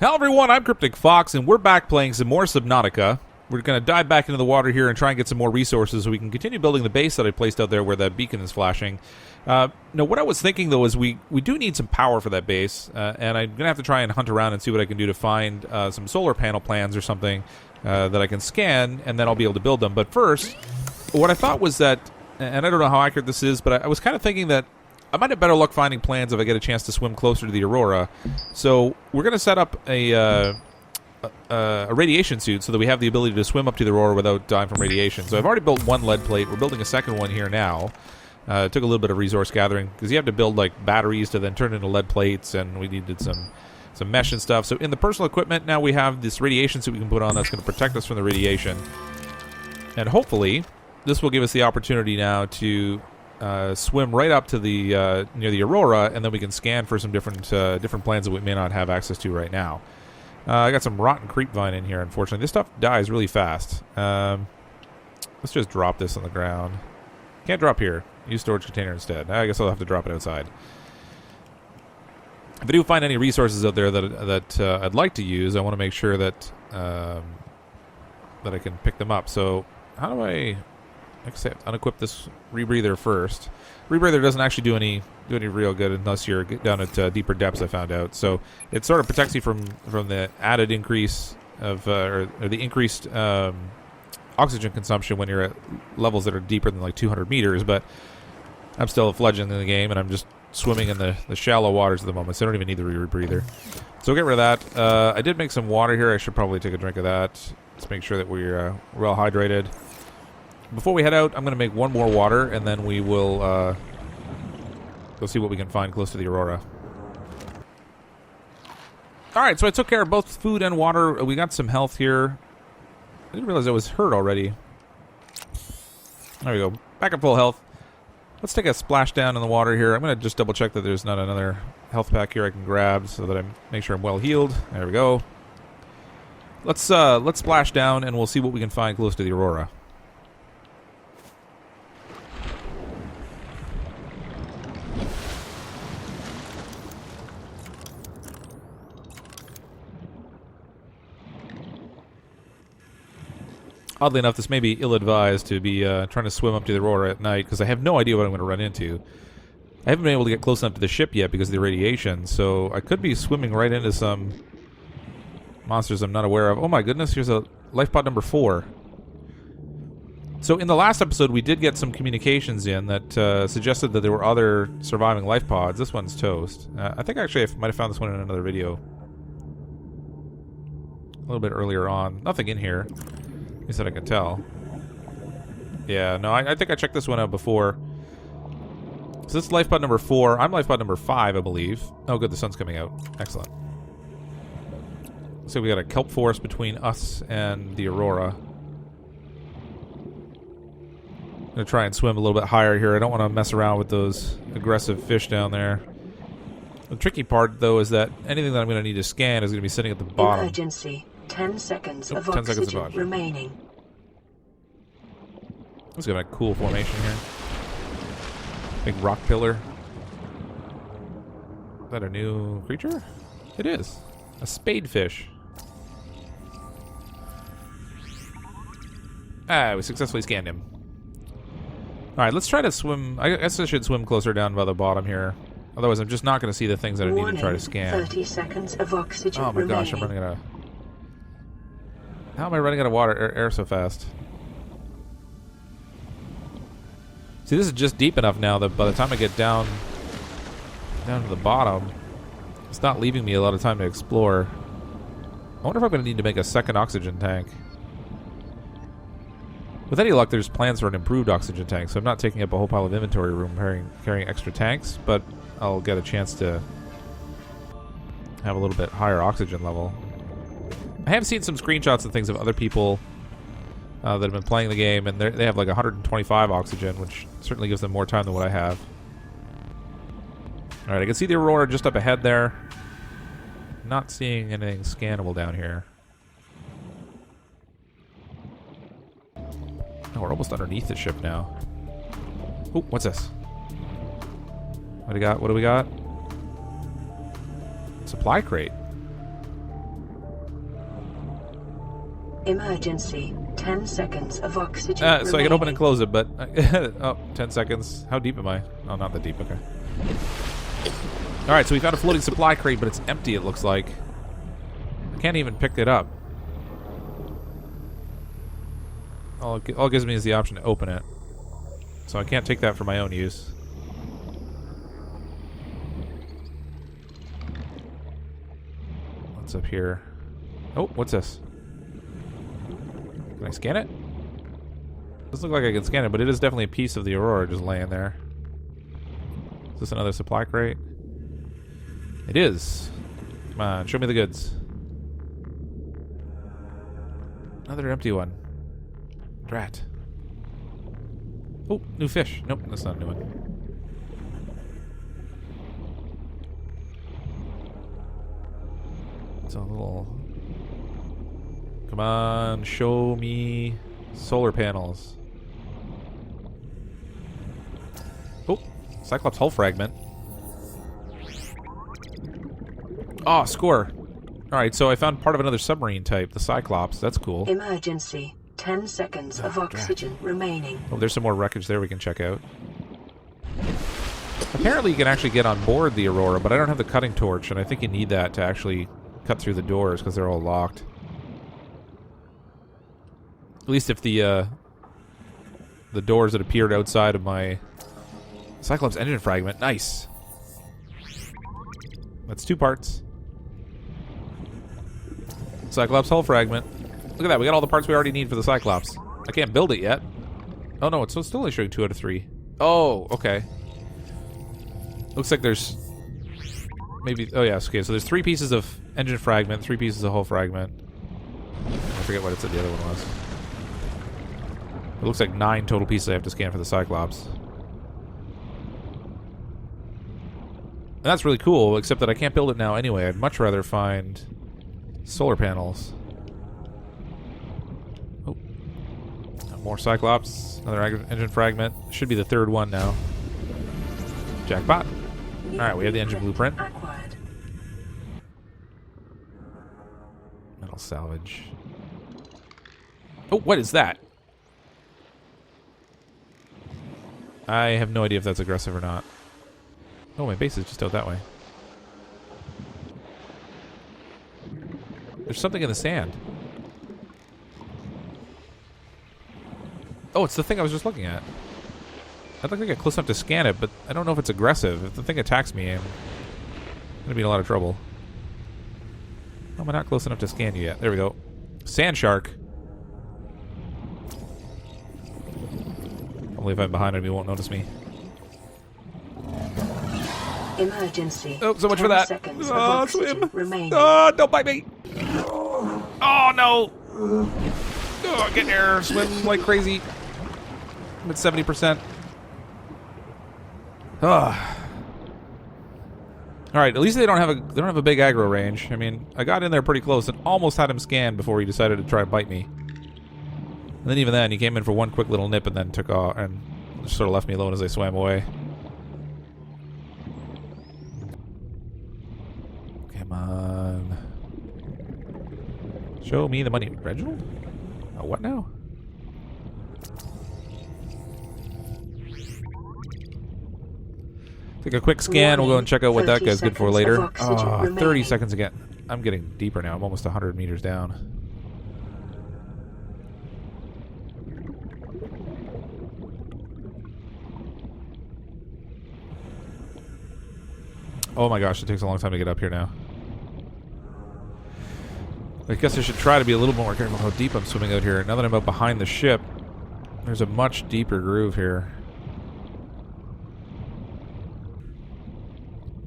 Hello everyone, I'm CrypticFox, and we're back playing some more Subnautica. We're going to dive back into the water here and try and get some more resources so we can continue building the base that I placed out there where that beacon is flashing. What I was thinking, though, is we do need some power for that base, and I'm going to have to try and hunt around and see what I can do to find some solar panel plans or something that I can scan, and then I'll be able to build them. But first, what I thought was that, and I don't know how accurate this is, but I was kind of thinking that I might have better luck finding plans if I get a chance to swim closer to the Aurora. So we're going to set up a radiation suit so that we have the ability to swim up to the Aurora without dying from radiation. So I've already built one lead plate. We're building a second one here now. It took a little bit of resource gathering because you have to build like batteries to then turn into lead plates, and we needed some mesh and stuff. So in the personal equipment now we have this radiation suit we can put on that's going to protect us from the radiation. And hopefully this will give us the opportunity now to swim right up to the near the Aurora, and then we can scan for some different plans that we may not have access to right now. I got some rotten creep vine in here, unfortunately. This stuff dies really fast. Let's just drop this on the ground. Can't drop here. Use storage container instead. I guess I'll have to drop it outside. If I do find any resources out there that I'd like to use, I want to make sure that that I can pick them up. So how do I... Like I said, unequip this rebreather first. Rebreather doesn't actually do any real good unless you're down at deeper depths, I found out. So it sort of protects you from the added increase of or the increased oxygen consumption when you're at levels that are deeper than like 200 meters. But I'm still a fledgling in the game, and I'm just swimming in the shallow waters at the moment, so I don't even need the rebreather. So we'll get rid of that. I did make some water here. I should probably take a drink of that. Let's make sure that we're well hydrated. Before we head out, I'm going to make one more water, and then we will go see what we can find close to the Aurora. Alright, so I took care of both food and water. We got some health here. I didn't realize I was hurt already. There we go. Back at full health. Let's take a splashdown in the water here. I'm going to just double check that there's not another health pack here I can grab so that I make sure I'm well healed. There we go. Let's splash down, and we'll see what we can find close to the Aurora. Oddly enough, this may be ill-advised to be trying to swim up to the Aurora at night, because I have no idea what I'm going to run into. I haven't been able to get close enough to the ship yet because of the radiation, so I could be swimming right into some monsters I'm not aware of. Oh my goodness, here's a life pod number 4. So in the last episode, we did get some communications in that suggested that there were other surviving life pods. This one's toast. I think actually I might have found this one in another video. A little bit earlier on. Nothing in here. At least that I can tell. Yeah, no, I think I checked this one out before. So this is life pod number 4. I'm life pod number 5, I believe. Oh, good, the sun's coming out. Excellent. So we got a kelp forest between us and the Aurora. I'm going to try and swim a little bit higher here. I don't want to mess around with those aggressive fish down there. The tricky part, though, is that anything that I'm going to need to scan is going to be sitting at the bottom. Emergency. 10 seconds of 10 oxygen seconds of oxygen remaining. Let's get a cool formation here. Big rock pillar. Is that a new creature? It is. A spadefish. Ah, we successfully scanned him. Alright, let's try to swim. I guess I should swim closer down by the bottom here. Otherwise, I'm just not going to see the things that I need to try to scan. 30 seconds of oxygen oh my remaining. gosh, I'm running out of... How am I running out of water air so fast? See, this is just deep enough now that by the time I get down to the bottom, it's not leaving me a lot of time to explore. I wonder if I'm going to need to make a second oxygen tank. With any luck, there's plans for an improved oxygen tank, so I'm not taking up a whole pile of inventory room carrying extra tanks, but I'll get a chance to have a little bit higher oxygen level. I have seen some screenshots and things of other people that have been playing the game, and they have like 125 oxygen, which certainly gives them more time than what I have. Alright, I can see the Aurora just up ahead there. Not seeing anything scannable down here. Oh, we're almost underneath the ship now. Oh, what's this? What do we got? Supply crate. Emergency. 10 seconds of oxygen so I can open and close it, but... oh, 10 seconds. How deep am I? Oh, not that deep. Okay. Alright, so we found a floating supply crate, but it's empty, it looks like. I can't even pick it up. All it gives me is the option to open it. So I can't take that for my own use. What's up here? Oh, what's this? Can I scan it? Doesn't look like I can scan it, but it is definitely a piece of the Aurora just laying there. Is this another supply crate? It is. Come on, show me the goods. Another empty one. Drat. Oh, new fish. Nope, that's not a new one. It's a little... Come on, show me solar panels. Oh, Cyclops hull fragment. Oh, score. Alright, so I found part of another submarine type, the Cyclops. That's cool. Emergency. 10 seconds of oxygen remaining. Oh, there's some more wreckage there we can check out. Apparently you can actually get on board the Aurora, but I don't have the cutting torch, and I think you need that to actually cut through the doors because they're all locked. At least if the doors that appeared outside of my Cyclops engine fragment. Nice. That's 2 parts. Cyclops hull fragment. Look at that. We got all the parts we already need for the Cyclops. I can't build it yet. Oh, no. It's still only showing 2 out of 3. Oh, okay. Looks like there's... maybe... oh, yeah. Okay, so there's 3 pieces of engine fragment, 3 pieces of hull fragment. I forget what it said the other one was. It looks like 9 total pieces I have to scan for the Cyclops. And that's really cool, except that I can't build it now anyway. I'd much rather find solar panels. Oh. More Cyclops. Another engine fragment. Should be the 3rd one now. Jackpot. Alright, we have the engine blueprint. Metal salvage. Oh, what is that? I have no idea if that's aggressive or not. Oh, my base is just out that way. There's something in the sand. Oh, it's the thing I was just looking at. I'd like to get close enough to scan it, but I don't know if it's aggressive. If the thing attacks me, I'm going to be in a lot of trouble. How am I not close enough to scan you yet? There we go. Sand shark. Probably if I'm behind him, he won't notice me. Emergency. Oh, so much for that. Oh, swim. Oh, don't bite me. Oh, no. Oh, get there. Swim like crazy. I'm at 70%. Oh. All right, at least they don't have a big aggro range. I mean, I got in there pretty close and almost had him scanned before he decided to try and bite me. And then even then, he came in for one quick little nip and then took off and just sort of left me alone as I swam away. Come on. Show me the money. Reginald? Oh, what now? Take a quick scan. We'll go and check out what that guy's good for later. Oh, 30 seconds again. I'm getting deeper now. I'm almost 100 meters down. Oh my gosh, it takes a long time to get up here now. I guess I should try to be a little more careful how deep I'm swimming out here. Now that I'm out behind the ship, there's a much deeper groove here.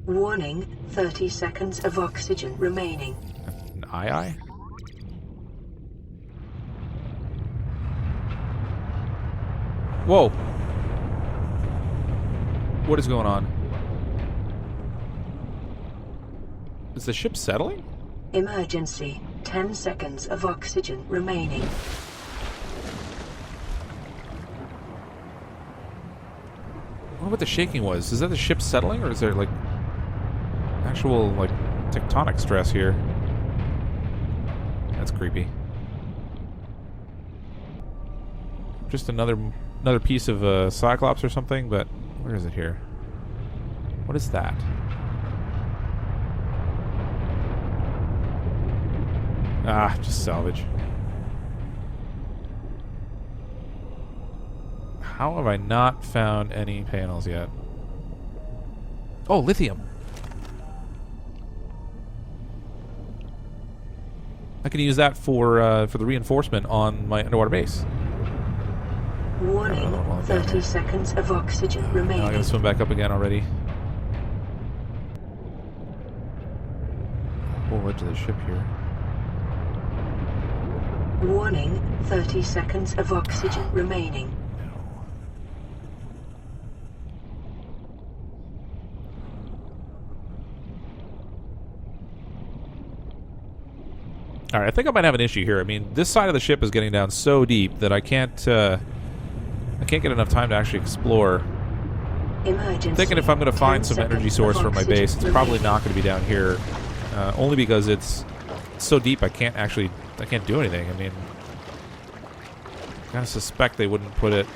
Warning, 30 seconds of oxygen remaining. An eye? Whoa. What is going on? Is the ship settling? Emergency. 10 seconds of oxygen remaining. I wonder what the shaking was. Is that the ship settling, or is there, like, actual, like, tectonic stress here? That's creepy. just another piece of Cyclops or something, but where is it here? What is that? Ah, just salvage. How have I not found any panels yet? Oh, lithium. I can use that for the reinforcement on my underwater base. Warning, 30 seconds of oxygen remaining. Now I gotta swim back up again already. Whole edge of the ship here. Warning, 30 seconds of oxygen remaining. Alright, I think I might have an issue here. I mean, this side of the ship is getting down so deep that I can't get enough time to actually explore. Emergency. I'm thinking if I'm going to find some energy source from my base, it's probably not going to be down here. Only because it's so deep I can't do anything. I mean, I kind of suspect they wouldn't put it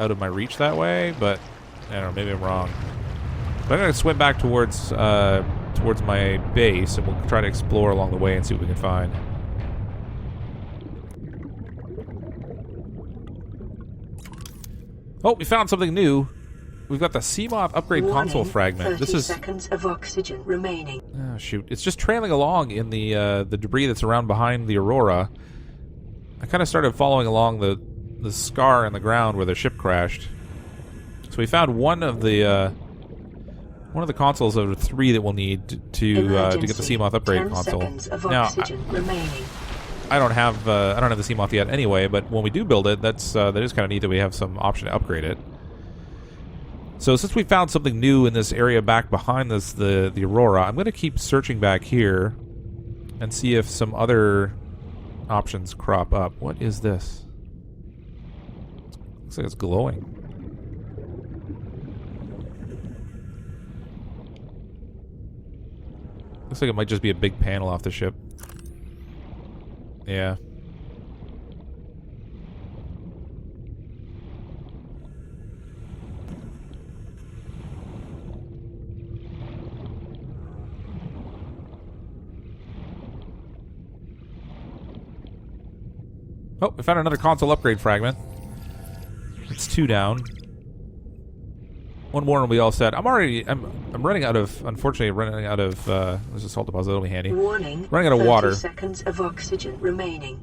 out of my reach that way, but I don't know, maybe I'm wrong. But I'm going to swim back towards my base, and we'll try to explore along the way and see what we can find. Oh, we found something new. We've got the Seamoth upgrade console fragment. This is 30 seconds of oxygen remaining. Oh, shoot. It's just trailing along in the debris that's around behind the Aurora. I kind of started following along the scar in the ground where the ship crashed. So we found one of the consoles out of 3 that we'll need to get the Seamoth upgrade console. Now, I don't have the Seamoth yet anyway, but when we do build it, that is kind of neat that we have some option to upgrade it. So since we found something new in this area back behind this, the Aurora, I'm going to keep searching back here and see if some other options crop up. What is this? Looks like it's glowing. Looks like it might just be a big panel off the ship. Yeah. Oh, we found another console upgrade fragment. It's 2 down. 1 more and we'll be all set. I'm running out of, unfortunately, there's a salt deposit, that'll be handy. Warning, running out of water. 30 seconds of oxygen remaining.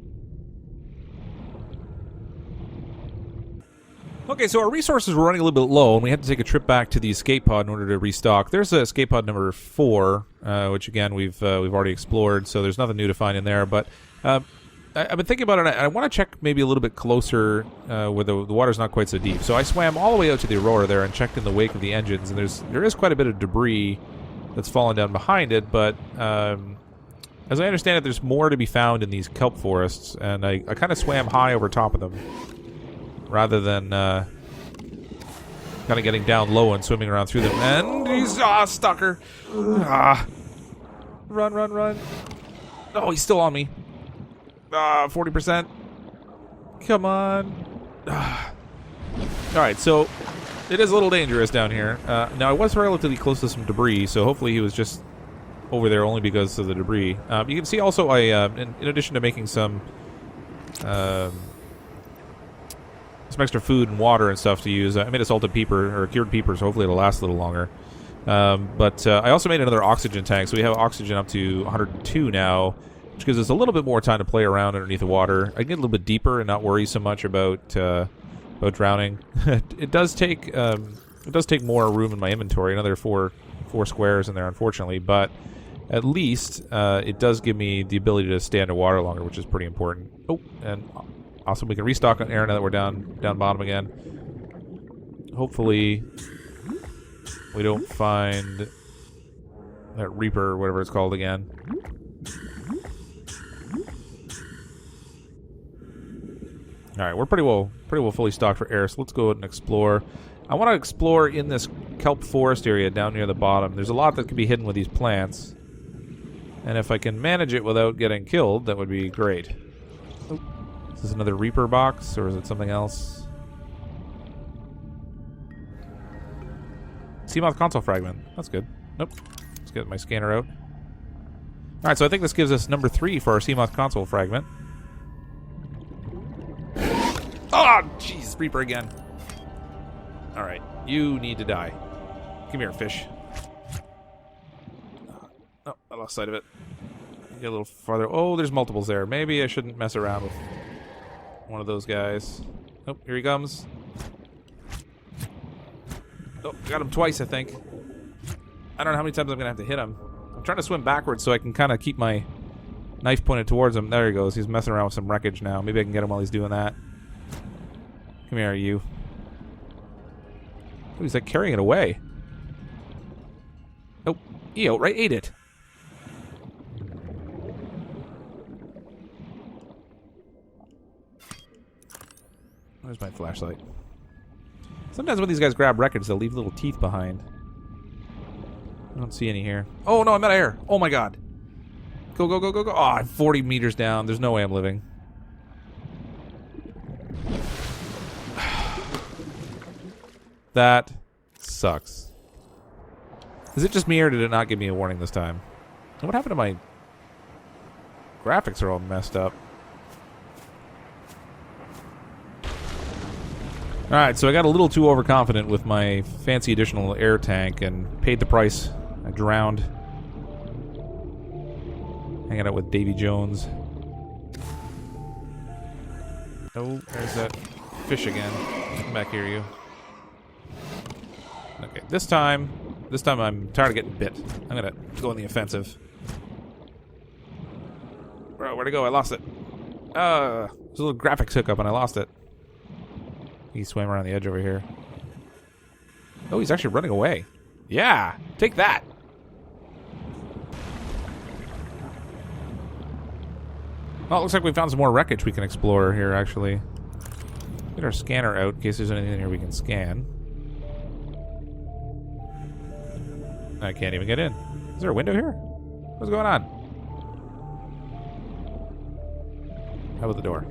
Okay, so our resources were running a little bit low, and we had to take a trip back to the escape pod in order to restock. There's escape pod number 4, which again we've already explored, so there's nothing new to find in there. But I've been thinking about it. I want to check maybe a little bit closer where the water's not quite so deep. So I swam all the way out to the Aurora there and checked in the wake of the engines, and there is quite a bit of debris that's fallen down behind it. But as I understand it, there's more to be found in these kelp forests, and I kind of swam high over top of them rather than kind of getting down low and swimming around through them. And he's stucker. Run! Oh, he's still on me. 40%. Come on. Alright, so it is a little dangerous down here. Now, I was relatively close to some debris, so hopefully he was just over there only because of the debris. You can see also, in addition to making some extra food and water and stuff to use, I made a salted peeper, or cured peeper, so hopefully it'll last a little longer. But I also made another oxygen tank, so we have oxygen up to 102 now, which gives us a little bit more time to play around underneath the water. I can get a little bit deeper and not worry so much about drowning. It does take more room in my inventory, another four squares in there, unfortunately, but at least it does give me the ability to stay underwater longer, which is pretty important. Oh, and awesome, we can restock on air now that we're down bottom again. Hopefully we don't find that Reaper or whatever it's called again. Alright, we're pretty well fully stocked for air, so let's go ahead and explore. I want to explore in this kelp forest area down near the bottom. There's a lot that could be hidden with these plants. And if I can manage it without getting killed, that would be great. Oh, Is this another Reaper box, or is it something else? Seamoth console fragment. That's good. Nope. Let's get my scanner out. Alright, so I think this gives us number 3 for our Seamoth console fragment. Oh, jeez, Reaper again. Alright, you need to die. Come here, fish. Oh, I lost sight of it. Get a little farther. Oh, there's multiples there. Maybe I shouldn't mess around with one of those guys. Oh, here he comes. Oh, got him twice, I think. I don't know how many times I'm going to have to hit him. I'm trying to swim backwards so I can kind of keep my knife pointed towards him. There he goes. He's messing around with some wreckage now. Maybe I can get him while he's doing that. Come here, you. Oh, he's like carrying it away. Oh, he outright ate it. Where's my flashlight? Sometimes when these guys grab wreckage, they'll leave little teeth behind. I don't see any here. Oh, no, I'm out of air. Oh, my God. Go, go, go, go, go. Oh, I'm 40 meters down. There's no way I'm living. That sucks. Is it just me, or did it not give me a warning this time? And what happened to my... graphics are all messed up. Alright, so I got a little too overconfident with my fancy additional air tank and paid the price. I drowned. Hanging out with Davy Jones. Oh, there's that fish again. Come back here, you. Okay, this time I'm tired of getting bit. I'm gonna go on the offensive. Bro, where'd it go? I lost it. There's a little graphics hookup and I lost it. He swam around the edge over here. Oh, he's actually running away. Yeah, take that. Well, it looks like we found some more wreckage we can explore here, actually. Get our scanner out in case there's anything in here we can scan. I can't even get in. Is there a window here? What's going on? How about the door?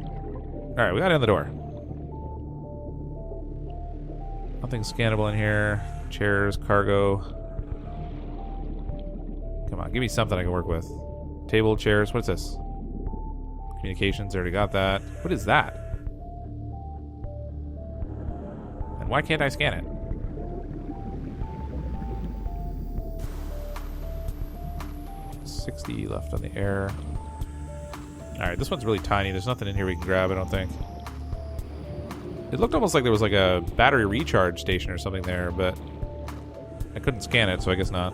Alright, we got in the door. Nothing scannable in here. Chairs, cargo. Come on, give me something I can work with. Table, chairs. What's this? Communications, already got that. What is that? And why can't I scan it? $60 left on the air. Alright, this one's really tiny. There's nothing in here we can grab, I don't think. It looked almost like there was like a battery recharge station or something there, but I couldn't scan it, so I guess not.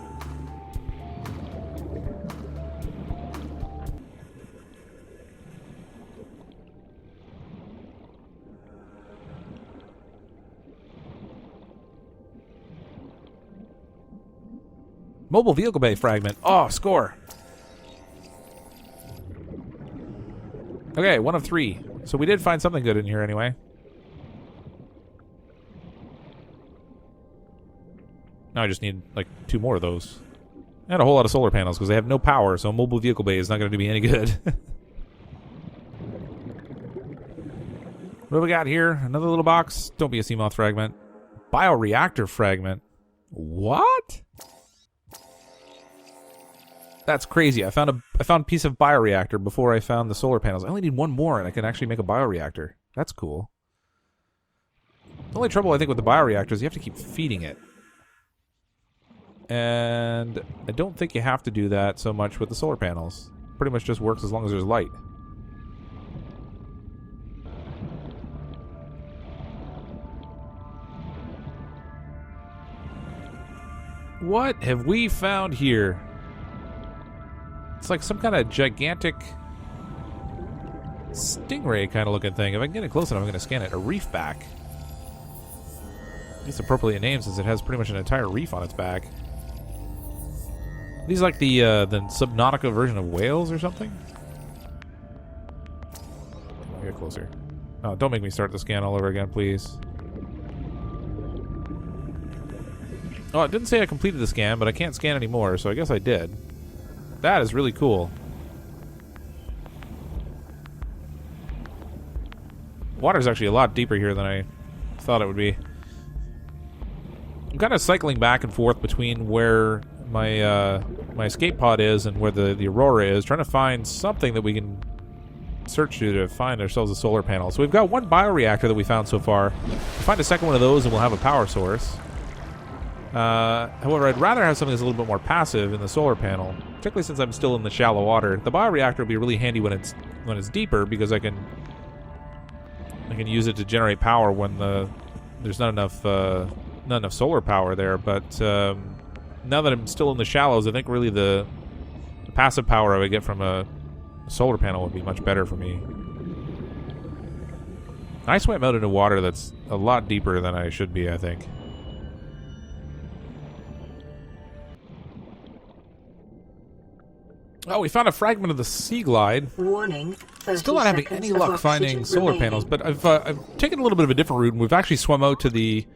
Mobile vehicle bay fragment. Oh, score. Okay, 1 of 3. So we did find something good in here anyway. Now I just need, like, 2 more of those. And a whole lot of solar panels, because they have no power, so a mobile vehicle bay is not going to do me any good. What do we got here? Another little box. Don't be a Seamoth fragment. Bioreactor fragment. What? That's crazy. I found a piece of bioreactor before I found the solar panels. I only need 1 more, and I can actually make a bioreactor. That's cool. The only trouble, I think, with the bioreactor is you have to keep feeding it. And I don't think you have to do that so much with the solar panels. Pretty much just works as long as there's light. What have we found here? It's like some kind of gigantic stingray kind of looking thing. If I can get it close enough, I'm going to scan it. A reef back. It's appropriately named since it has pretty much an entire reef on its back. These like the Subnautica version of whales or something? Get closer. Oh, don't make me start the scan all over again, please. Oh, it didn't say I completed the scan, but I can't scan anymore, so I guess I did. That is really cool. Water's actually a lot deeper here than I thought it would be. I'm kind of cycling back and forth between where my my escape pod is and where the Aurora is, trying to find something that we can search to find ourselves a solar panel. So we've got one bioreactor that we found so far. We'll find a second one of those and we'll have a power source. However, I'd rather have something that's a little bit more passive in the solar panel, particularly since I'm still in the shallow water. The bioreactor will be really handy when it's deeper, because I can use it to generate power when there's not enough solar power there. But now that I'm still in the shallows, I think really the passive power I would get from a solar panel would be much better for me. I swam out into water that's a lot deeper than I should be, I think. Oh, we found a fragment of the seaglide. Warning. Still not having any luck finding solar panels, but I've taken a little bit of a different route, and we've actually swum out to the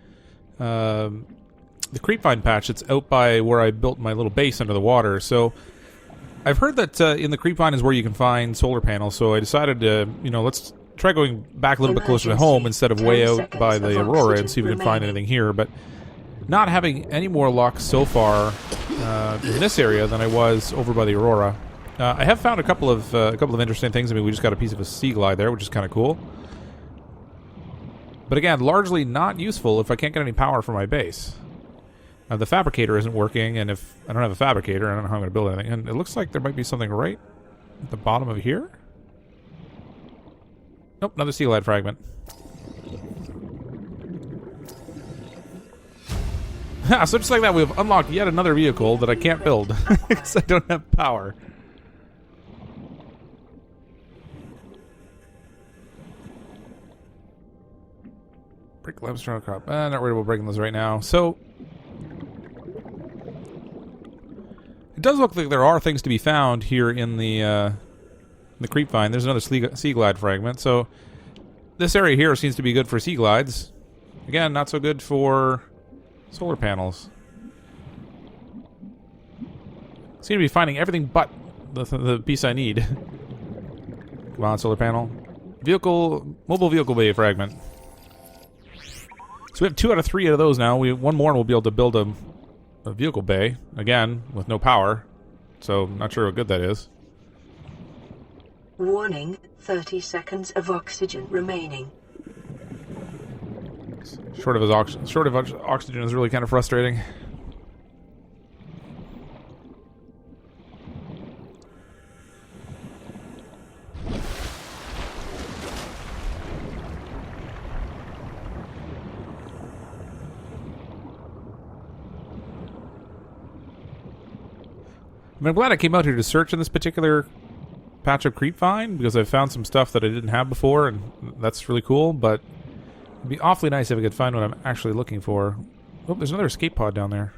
creepvine patch that's out by where I built my little base under the water. So I've heard that in the creepvine is where you can find solar panels, so I decided to, let's try going back a little bit closer to home instead of way out by the Aurora and see if we can find anything here. But not having any more luck so far in this area than I was over by the Aurora. I have found a couple of interesting things. I mean, we just got a piece of a seaglide there, which is kind of cool. But again, largely not useful if I can't get any power from my base. The fabricator isn't working, and if I don't have a fabricator, I don't know how I'm going to build anything. And it looks like there might be something right at the bottom of here. Nope, another seaglide fragment. So just like that, we've unlocked yet another vehicle that I can't build because I don't have power. Break limestone crop. Not worried about breaking those right now. So it does look like there are things to be found here in the creepvine. There's another seaglide fragment. So this area here seems to be good for seaglides. Again, not so good for solar panels. Seem to be finding everything but the piece I need. Come on, solar panel. Mobile vehicle bay fragment. So we have 2 out of 3 of those now. One more and we'll be able to build a vehicle bay, again, with no power. So, not sure how good that is. Warning, 30 seconds of oxygen remaining. Short of oxygen is really kind of frustrating. I'm glad I came out here to search in this particular patch of creepvine, because I found some stuff that I didn't have before, and that's really cool, but it'd be awfully nice if I could find what I'm actually looking for. Oh, there's another escape pod down there.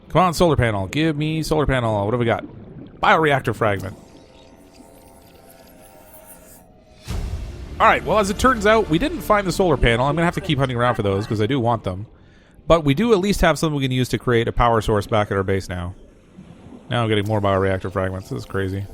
Come on, solar panel. Give me solar panel. What have we got? Bioreactor fragment. Alright, well, as it turns out, we didn't find the solar panel. I'm going to have to keep hunting around for those, because I do want them. But we do at least have something we can use to create a power source back at our base now. Now I'm getting more bioreactor fragments. This is crazy.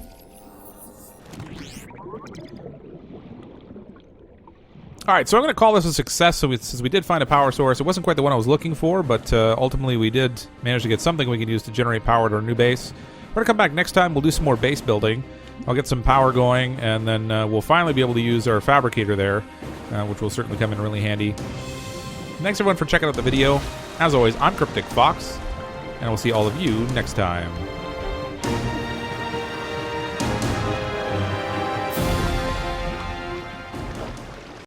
Alright, so I'm going to call this a success since we did find a power source. It wasn't quite the one I was looking for, but ultimately we did manage to get something we can use to generate power to our new base. We're going to come back next time. We'll do some more base building. I'll get some power going, and then we'll finally be able to use our fabricator there, which will certainly come in really handy. Thanks everyone for checking out the video. As always, I'm CrypticFox, and we'll see all of you next time.